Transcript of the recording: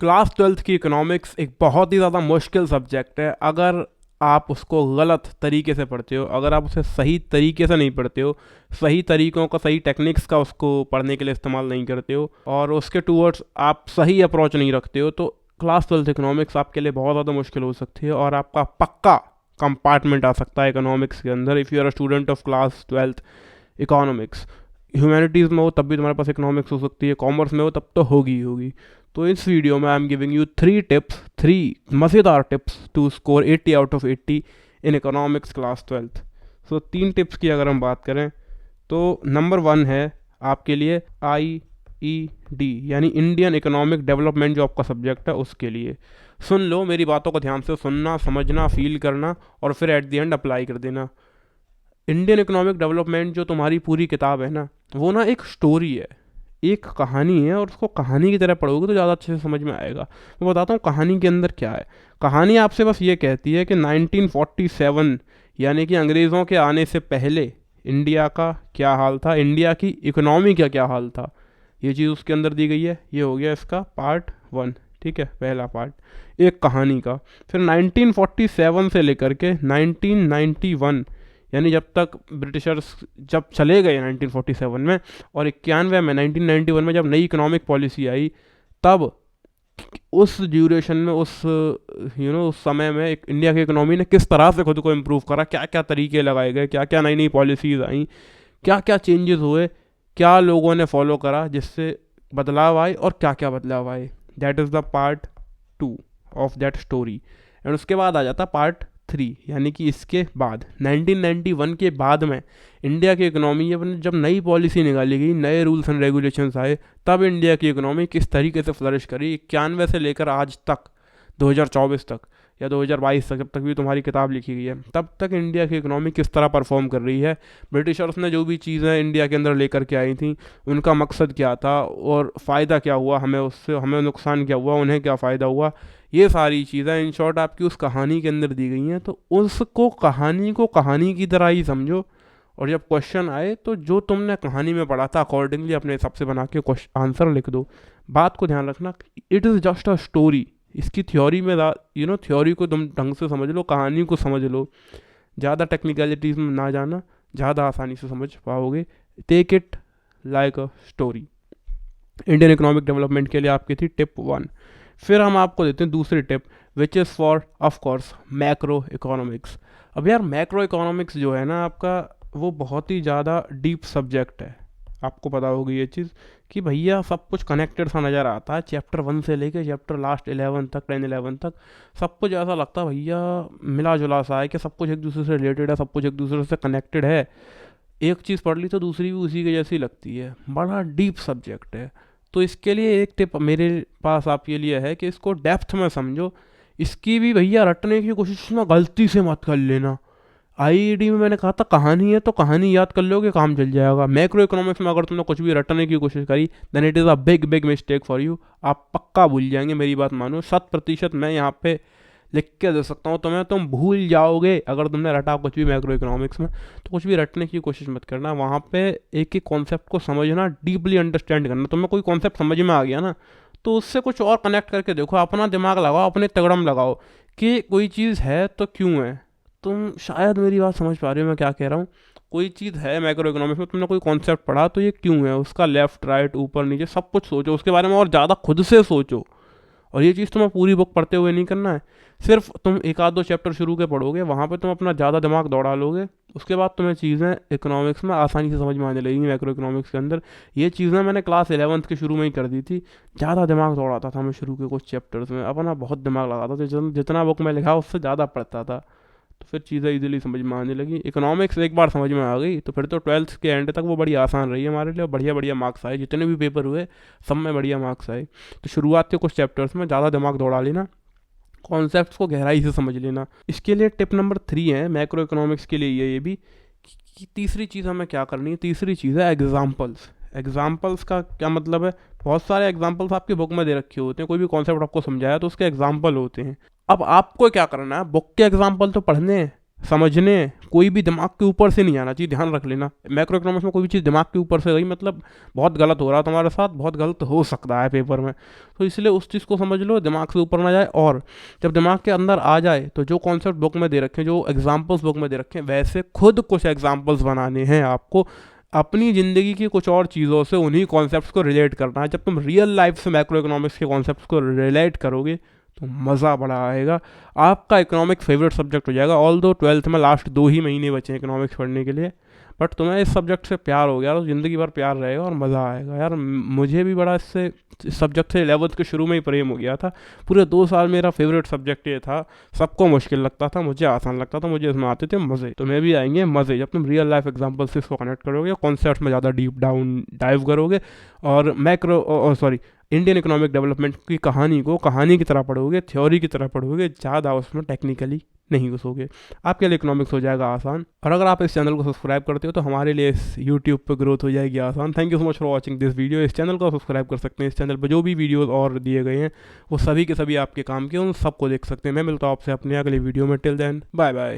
Class twelfth की economics एक बहुत ही ज़्यादा मुश्किल सब्जेक्ट है। अगर आप उसको गलत तरीके से पढ़ते हो, अगर आप उसे सही तरीके से नहीं पढ़ते हो, सही तरीक़ों का, सही टेक्निक्स का उसको पढ़ने के लिए इस्तेमाल नहीं करते हो और उसके टूवर्ड्स आप सही अप्रोच नहीं रखते हो, तो क्लास ट्वेल्थ इकोनॉमिक्स आपके लिए बहुत ज़्यादा मुश्किल हो सकती है और आपका पक्का कंपार्टमेंट आ सकता है इकोनॉमिक्स के अंदर if you are a student of class twelfth economics. Humanities में हो तब भी तुम्हारे पास इकोनॉमिक्स हो सकती है, कॉमर्स में हो तब तो होगी ही होगी। तो इस वीडियो में I am giving you three मज़ेदार tips to score 80 out of 80 in economics class twelfth. So 3 tips की अगर हम बात करें तो नंबर 1 है आपके लिए IED यानी इंडियन इकोनॉमिक डेवलपमेंट, जो आपका सब्जेक्ट है उसके लिए। सुन लो, मेरी बातों को ध्यान से सुनना, समझना, फील करना और फिर एट द एंड अप्लाई कर देना। इंडियन इकोनॉमिक डेवलपमेंट जो तुम्हारी पूरी किताब है ना, वो ना एक स्टोरी है, एक कहानी है और उसको कहानी की तरह पढ़ोगे तो ज़्यादा अच्छे से समझ में आएगा। मैं बताता हूँ कहानी के अंदर क्या है। कहानी आपसे बस ये कहती है कि 1947 यानी कि अंग्रेज़ों के आने से पहले इंडिया का क्या हाल था, इंडिया की इकोनॉमी का क्या हाल था, ये चीज़ उसके अंदर दी गई है। ये हो गया इसका पार्ट 1, ठीक है, पहला पार्ट एक कहानी का। फिर 1947 से लेकर के 1991 यानी जब तक ब्रिटिशर्स जब चले गए 1947 में, और 91 में 1991 में जब नई इकोनॉमिक पॉलिसी आई, तब उस ड्यूरेशन में उस समय में एक इंडिया की इकोनॉमी ने किस तरह से खुद को इम्प्रूव करा, क्या क्या तरीके लगाए गए, क्या क्या नई नई पॉलिसीज़ आई, क्या क्या चेंजेस हुए, क्या लोगों ने फॉलो करा जिससे बदलाव आए और क्या क्या बदलाव आए। That is the part 2 of that story. And उसके बाद आ जाता पार्ट 3 यानी कि इसके बाद 1991 के बाद में इंडिया की इकोनॉमी जब नई पॉलिसी निकाली गई, नए रूल्स एंड रेगुलेशंस आए, तब इंडिया की इकोनॉमी किस तरीके से फ्लरिश करी 91 से लेकर आज तक 2024 तक या 2022 तक, जब तक भी तुम्हारी किताब लिखी गई है, तब तक इंडिया की इकोनॉमी किस तरह परफॉर्म कर रही है। ब्रिटिशर्स ने जो भी चीज़ें इंडिया के अंदर लेकर के आई थी, उनका मकसद क्या था और फ़ायदा क्या हुआ हमें उससे, हमें नुकसान क्या हुआ, उन्हें क्या फ़ायदा हुआ, ये सारी चीज़ें इन शॉर्ट आपकी उस कहानी के अंदर दी गई हैं। तो उसको कहानी को कहानी की तरह ही समझो और जब क्वेश्चन आए तो जो तुमने कहानी में पढ़ा था अकॉर्डिंगली अपने हिसाब से बना के आंसर लिख दो। बात को ध्यान रखना, it is just a story. इसकी थ्योरी में थ्योरी को तुम ढंग से समझ लो, कहानी को समझ लो, ज़्यादा टेक्निकलिटीज़ में ना जाना, ज़्यादा आसानी से समझ पाओगे। Take it like a story. Indian economic development के लिए आपकी थी टिप 1। फिर हम आपको देते हैं दूसरी tip, which is for of course macro economics. अब यार मैक्रो इकोनॉमिक्स जो है ना आपका, वो बहुत ही ज़्यादा डीप सब्जेक्ट है। आपको पता होगी ये चीज़ कि भैया सब कुछ कनेक्टेड सा नज़र आता है, चैप्टर 1 से लेके चैप्टर लास्ट 11 तक, 10-11 तक सब कुछ ऐसा लगता है भैया मिला जुला सा है कि सब कुछ एक दूसरे से रिलेटेड है, सब कुछ एक दूसरे से कनेक्टेड है। एक चीज़ पढ़ ली तो दूसरी भी उसी के जैसी लगती है, बड़ा डीप सब्जेक्ट है। तो इसके लिए एक टिप मेरे पास आपके लिए है कि इसको डेप्थ में समझो। इसकी भी भैया रटने की कोशिश ना गलती से मत कर लेना। IED में मैंने कहा था कहानी है तो कहानी याद कर लोगे, काम चल जाएगा। मैक्रो इकोनॉमिक्स में अगर तुमने कुछ भी रटने की कोशिश करी, then it is a big big mistake for you. आप पक्का भूल जाएंगे, मेरी बात मानो, 100% मैं यहाँ पे लिख के दे सकता हूँ तुम्हें, तुम भूल जाओगे अगर तुमने रटा कुछ भी मैक्रो इकोनॉमिक्स में। तो कुछ भी रटने की कोशिश मत करना, वहाँ पे एक एक कॉन्सेप्ट को समझना, डीपली अंडरस्टैंड करना। तुम्हें कोई कॉन्सेप्ट समझ में आ गया ना, तो उससे कुछ और कनेक्ट करके देखो, अपना दिमाग लगाओ, अपने तगड़म लगाओ कि कोई चीज़ है तो क्यों है। तुम शायद मेरी बात समझ पा रहे हो मैं क्या कह रहा हूँ। कोई चीज़ है मैक्रो इकोनॉमिक्स में, तुमने कोई कॉन्सेप्ट पढ़ा तो ये क्यों है, उसका लेफ्ट राइट ऊपर नीचे सब कुछ सोचो उसके बारे में और ज़्यादा खुद से सोचो। और ये चीज़ तुम्हें पूरी बुक पढ़ते हुए नहीं करना है, सिर्फ तुम एक आध दो चैप्टर शुरू के पढ़ोगे, वहाँ पे तुम अपना ज़्यादा दिमाग दौड़ा लोगे, उसके बाद तुम्हें चीज़ें इकोनॉमिक्स में आसानी से समझ में आने लगेंगी। मैक्रो इकोनॉमिक्स के अंदर ये चीज़ें मैंने क्लास 11th के शुरू में ही कर दी थी। ज़्यादा दिमाग दौड़ाता था मैं शुरू के कुछ चैप्टर्स में, अपना बहुत दिमाग लगाता था, जितना बुक में लिखा उससे ज़्यादा पढ़ता था, तो फिर चीज़ें इजीली समझ में आने लगी। इकोनॉमिक्स एक बार समझ में आ गई तो फिर तो 12th के एंड तक वो बड़ी आसान रही है हमारे लिए, बढ़िया बढ़िया मार्क्स आए, जितने भी पेपर हुए सब में बढ़िया मार्क्स आए। तो शुरुआत के कुछ चैप्टर्स में ज़्यादा दिमाग दौड़ा लेना, कॉन्सेप्ट्स को गहराई से समझ लेना। इसके लिए टिप नंबर 3 है मैक्रो इकोनॉमिक्स के लिए ये भी कि तीसरी चीज़ हमें क्या करनी है। तीसरी चीज़ है एग्जाम्पल्स। एग्जाम्पल्स का क्या मतलब है, बहुत सारे एग्जाम्पल्स आपकी बुक में दे रखे होते हैं, कोई भी कॉन्सेप्ट आपको समझाया तो उसके एग्जाम्पल होते हैं। अब आपको क्या करना है, बुक के एग्जाम्पल तो पढ़ने हैं, समझने, कोई भी दिमाग के ऊपर से नहीं आना चाहिए, ध्यान रख लेना। मैक्रो इकोनॉमिक्स में कोई भी चीज़ दिमाग के ऊपर से गई मतलब बहुत गलत हो रहा है तुम्हारे साथ, बहुत गलत हो सकता है पेपर में। तो इसलिए उस चीज़ को समझ लो, दिमाग से ऊपर ना जाए। और जब दिमाग के अंदर आ जाए तो जो कॉन्सेप्ट बुक में दे रखे हैं, जो एग्जाम्पल्स बुक में दे रखे हैं, वैसे खुद कुछ एग्जाम्पल्स बनाने हैं आपको, अपनी ज़िंदगी की कुछ और चीज़ों से उन्हीं कॉन्सेप्ट्स को रिलेट करना है। जब तुम रियल लाइफ से मैक्रो इकोनॉमिक्स के कॉन्सेप्ट्स को रिलेट करोगे तो मज़ा बड़ा आएगा, आपका इकोनॉमिक्स फेवरेट सब्जेक्ट हो जाएगा। ऑल दो 12th में लास्ट 2 ही महीने बचे हैं इकोनॉमिक्स पढ़ने के लिए, बट तुम्हें इस सब्जेक्ट से प्यार हो गया तो ज़िंदगी भर प्यार रहेगा और मज़ा आएगा यार। मुझे भी बड़ा इस सब्जेक्ट से 11th के शुरू में ही प्रेम हो गया था। पूरे 2 साल मेरा फेवरेट सब्जेक्ट ये था, सबको मुश्किल लगता था, मुझे आसान लगता था, मुझे इसमें आते थे मज़े। तुम्हें भी आएंगे मज़े जब तुम रियल लाइफ एग्जाम्पल से इसको कनेक्ट करोगे, कॉन्सेप्ट में ज़्यादा डीप डाउन डाइव करोगे, और macro sorry Indian economic development की कहानी को कहानी की तरह पढ़ोगे, थ्योरी की तरह पढ़ोगे, ज़्यादा उसमें टेक्निकली नहीं घुसोगे, आपके लिए इकोनॉमिक्स हो जाएगा आसान। और अगर आप इस चैनल को सब्सक्राइब करते हो तो हमारे लिए इस यूट्यूब पर ग्रोथ हो जाएगी आसान। Thank you so much for watching this video. इस चैनल को सब्सक्राइब कर सकते हैं, इस चैनल पर जो भी वीडियोस और दिए गए हैं वो सभी के सभी आपके काम के, उन सबको देख सकते हैं। मैं मिलता हूँ आपसे अपने अगले वीडियो में। Till then bye bye.